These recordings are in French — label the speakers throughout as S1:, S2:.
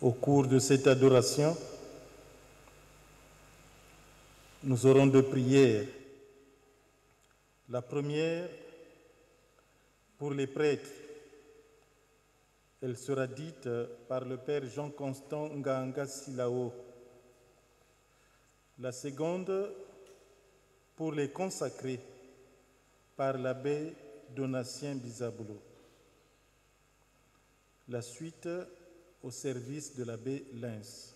S1: Au cours de cette adoration, nous aurons deux prières. La première, pour les prêtres, elle sera dite par le Père Jean-Constant Nganga Silao. La seconde, pour les consacrés, par l'abbé Donatien Bisaboulou. La suite au service de l'abbé Lens.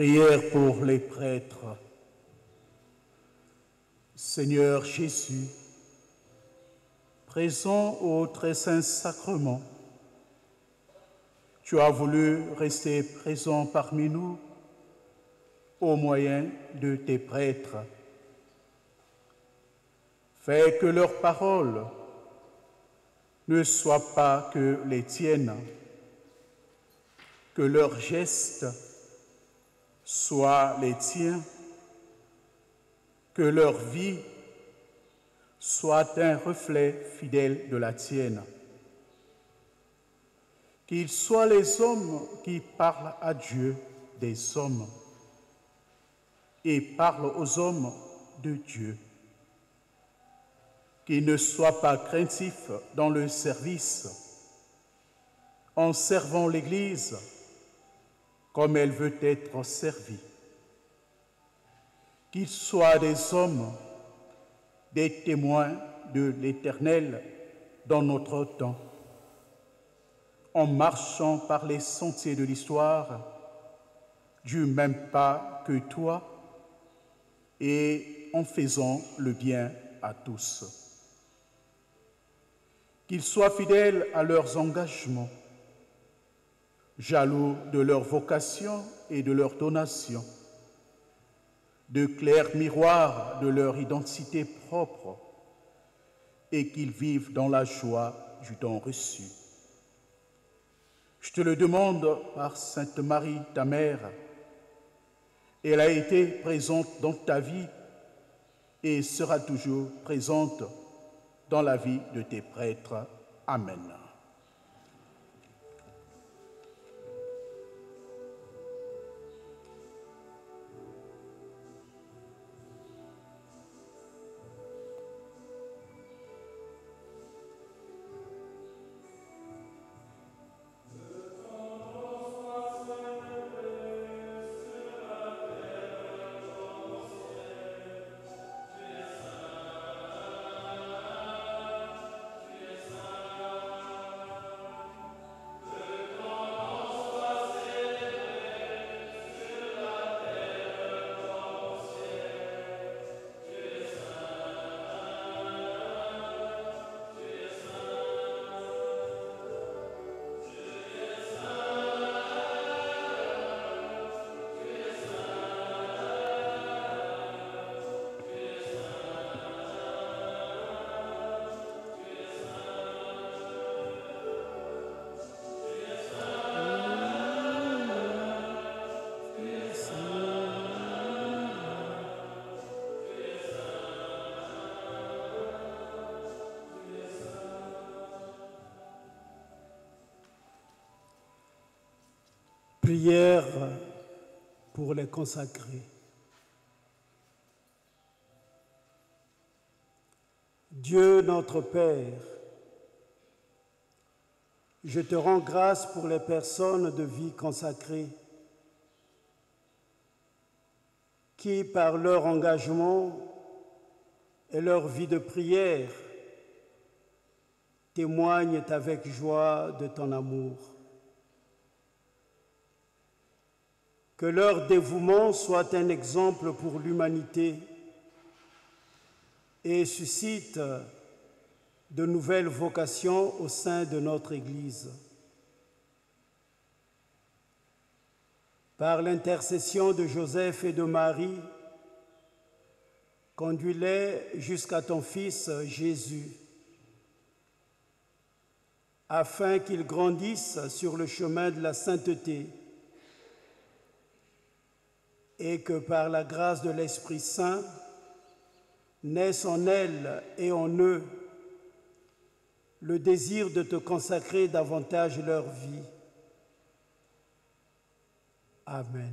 S1: Prière pour les prêtres. Seigneur Jésus, présent au très saint sacrement, tu as voulu rester présent parmi nous au moyen de tes prêtres. Fais que leurs paroles ne soient pas que les tiennes, que leurs gestes soient les tiens, que leur vie soit un reflet fidèle de la tienne. Qu'ils soient les hommes qui parlent à Dieu des hommes et parlent aux hommes de Dieu. Qu'ils ne soient pas craintifs dans le service, en servant l'Église comme elle veut être servie. Qu'ils soient des hommes, des témoins de l'Éternel dans notre temps, en marchant par les sentiers de l'histoire, du même pas que toi, et en faisant le bien à tous. Qu'ils soient fidèles à leurs engagements, jaloux de leur vocation et de leur donation, de clairs miroirs de leur identité propre, et qu'ils vivent dans la joie du don reçu. Je te le demande par Sainte Marie, ta mère. Elle a été présente dans ta vie et sera toujours présente dans la vie de tes prêtres. Amen.
S2: Prière pour les consacrés. Dieu notre Père, je te rends grâce pour les personnes de vie consacrées qui, par leur engagement et leur vie de prière, témoignent avec joie de ton amour. Que leur dévouement soit un exemple pour l'humanité et suscite de nouvelles vocations au sein de notre Église. Par l'intercession de Joseph et de Marie, conduis-les jusqu'à ton Fils Jésus, afin qu'ils grandissent sur le chemin de la sainteté et que par la grâce de l'Esprit Saint, naisse en elles et en eux le désir de te consacrer davantage leur vie. Amen.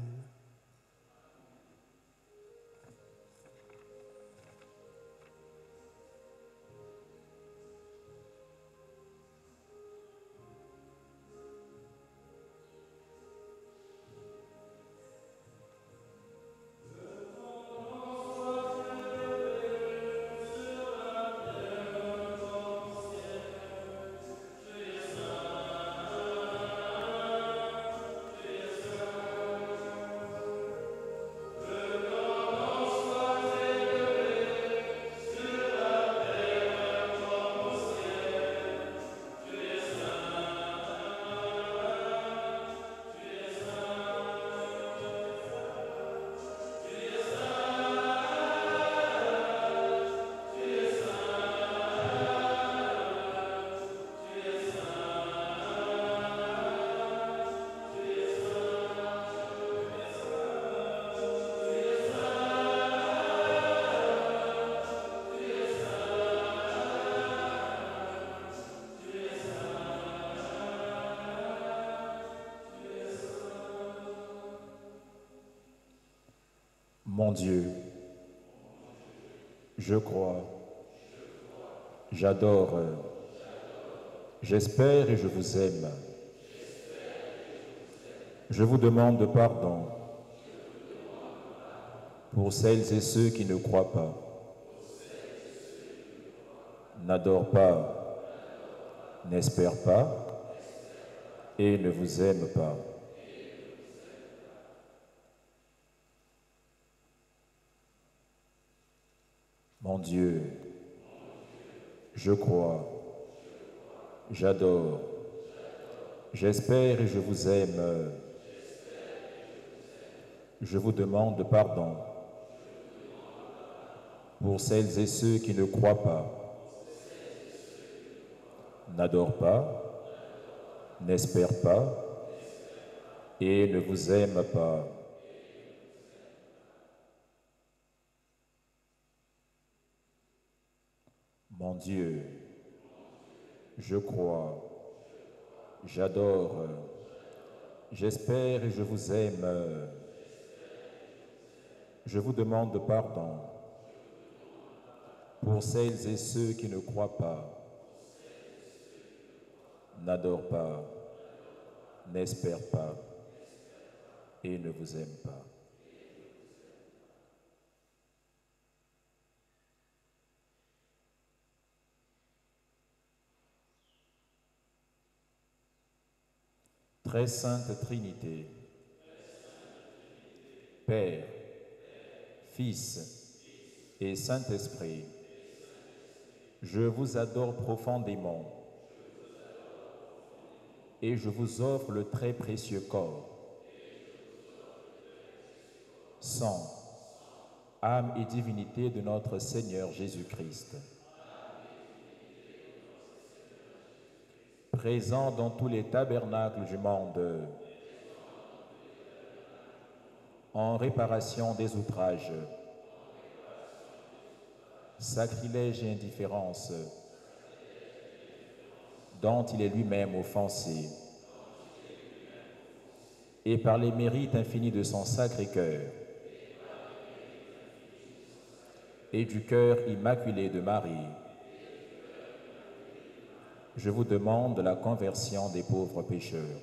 S3: Mon Dieu, je crois, j'adore, j'espère et je vous aime. Je vous demande pardon pour celles et ceux qui ne croient pas, n'adorent pas, n'espèrent pas et ne vous aiment pas. Mon Dieu, je crois, j'adore, j'espère et je vous aime. Je vous demande pardon pour celles et ceux qui ne croient pas, n'adorent pas, n'espèrent pas et ne vous aiment pas. Mon Dieu, je crois, j'adore, j'espère et je vous aime. Je vous demande pardon pour celles et ceux qui ne croient pas, n'adorent pas, n'espèrent pas et ne vous aiment pas. Très sainte Trinité, Père, Fils et Saint-Esprit, je vous adore profondément et je vous offre le très précieux corps, sang, âme et divinité de notre Seigneur Jésus-Christ, présent dans tous les tabernacles du monde, en réparation des outrages, sacrilèges et indifférences, dont il est lui-même offensé, et par les mérites infinis de son Sacré-Cœur et du cœur immaculé de Marie, je vous demande la conversion des pauvres pécheurs.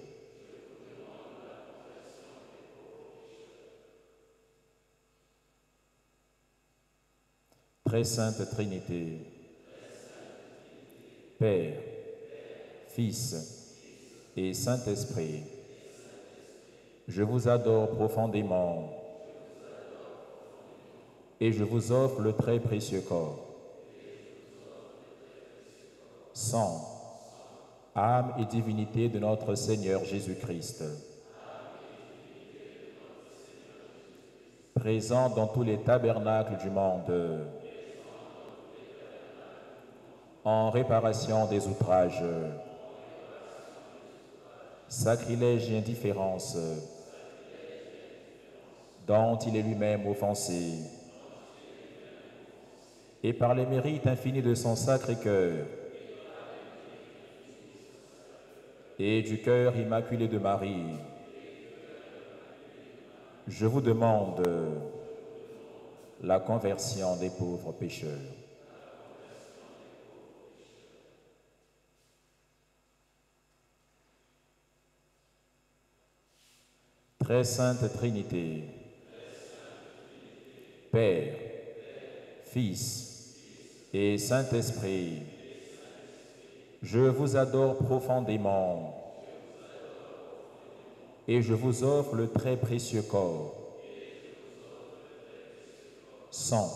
S3: Très sainte Trinité, Père, Fils et Saint-Esprit, je vous adore profondément et je vous offre le très précieux corps, sang, âme et divinité de notre Seigneur Jésus-Christ, présent dans tous les tabernacles du monde, en réparation des outrages, sacrilèges et indifférences, dont il est lui-même offensé, et par les mérites infinis de son Sacré-Cœur et du cœur immaculé de Marie, je vous demande la conversion des pauvres pécheurs. Très sainte Trinité, Père, Fils et Saint-Esprit, je vous adore profondément et je vous offre le très précieux corps, sang,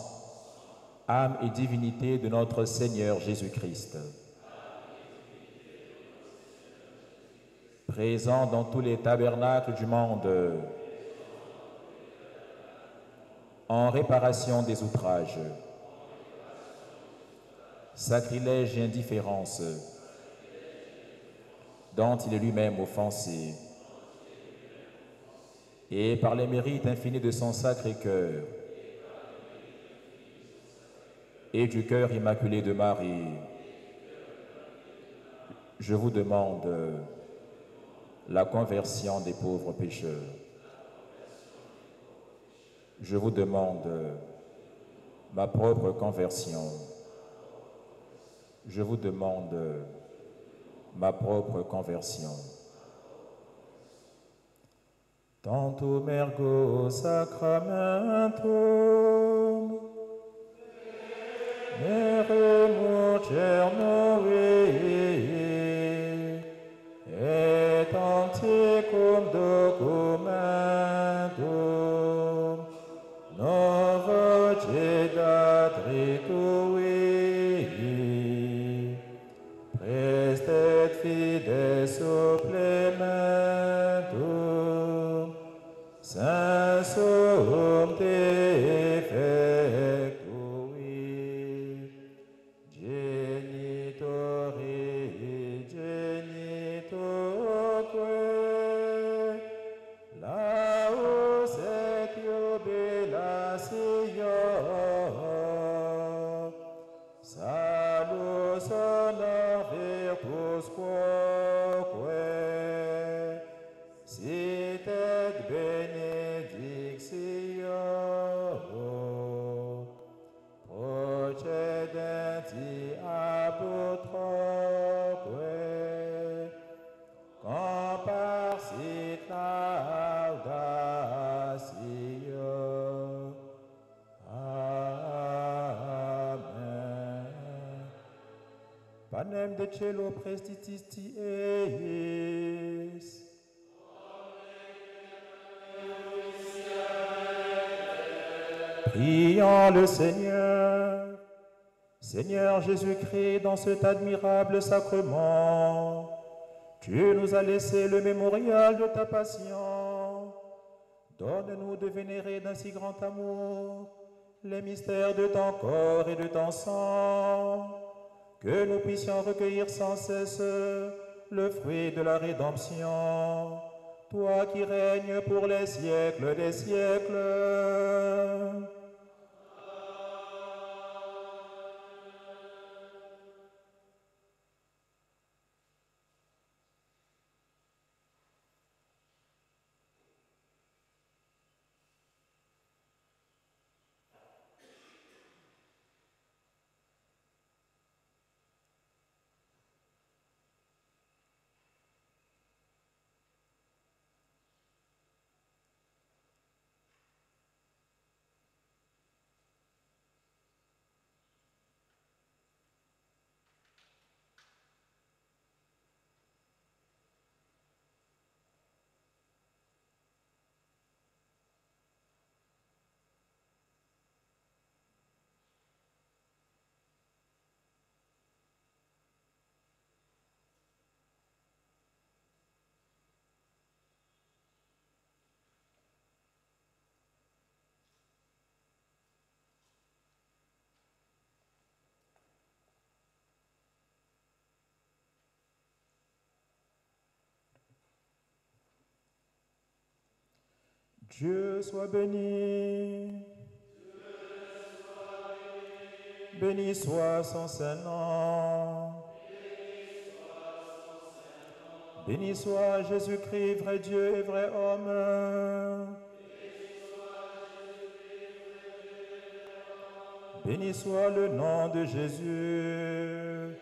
S3: âme et divinité de notre Seigneur Jésus-Christ, présent dans tous les tabernacles du monde, en réparation des outrages, sacrilèges et indifférences, dont il est lui-même offensé, et par les mérites infinis de son Sacré-Cœur et du cœur immaculé de Marie, je vous demande la conversion des pauvres pécheurs. Je vous demande ma propre conversion. Je vous demande ma propre conversion. Tantum ergo sacramentum meremur cernove et anticum documentum novo cedat ritui prestet fides supplementum sensum defectui genitori genitoque laus et jubilatio salus honor virtus quoque sit et benedictio procedenti apud troque comparsit laudatio. Amen. Panem de cielo prestitisti eis. Prions le Seigneur. Seigneur Jésus-Christ, dans cet admirable sacrement, tu nous as laissé le mémorial de ta passion. Donne-nous de vénérer d'un si grand amour les mystères de ton corps et de ton sang, que nous puissions recueillir sans cesse le fruit de la rédemption, toi qui règnes pour les siècles des siècles. Dieu soit béni. Béni soit son Saint-Nom. Béni soit Jésus-Christ, vrai Dieu et vrai homme. Béni soit le nom de Jésus.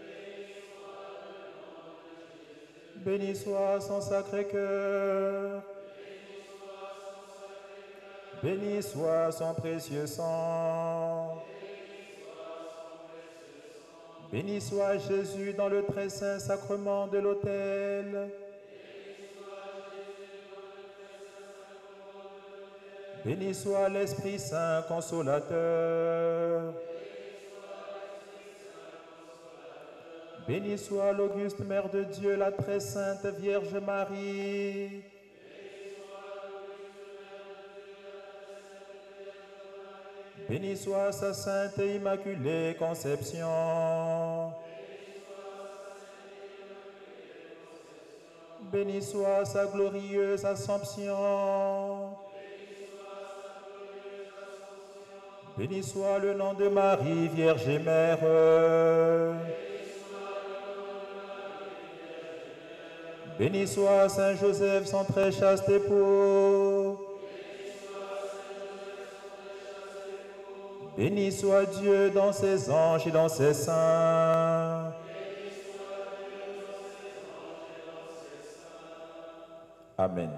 S3: Béni soit son sacré-cœur. Béni soit son précieux sang. Béni soit Jésus dans le très saint sacrement de l'autel. Béni soit l'Esprit Saint consolateur. Béni soit l'auguste Mère de Dieu, la très sainte Vierge Marie. Béni soit sa sainte et immaculée conception. Béni soit sa glorieuse Assomption. Béni soit le nom de Marie, Vierge et Mère. Béni soit Saint Joseph, son très chaste époux. Béni soit Dieu dans ses anges et dans ses saints. Amen.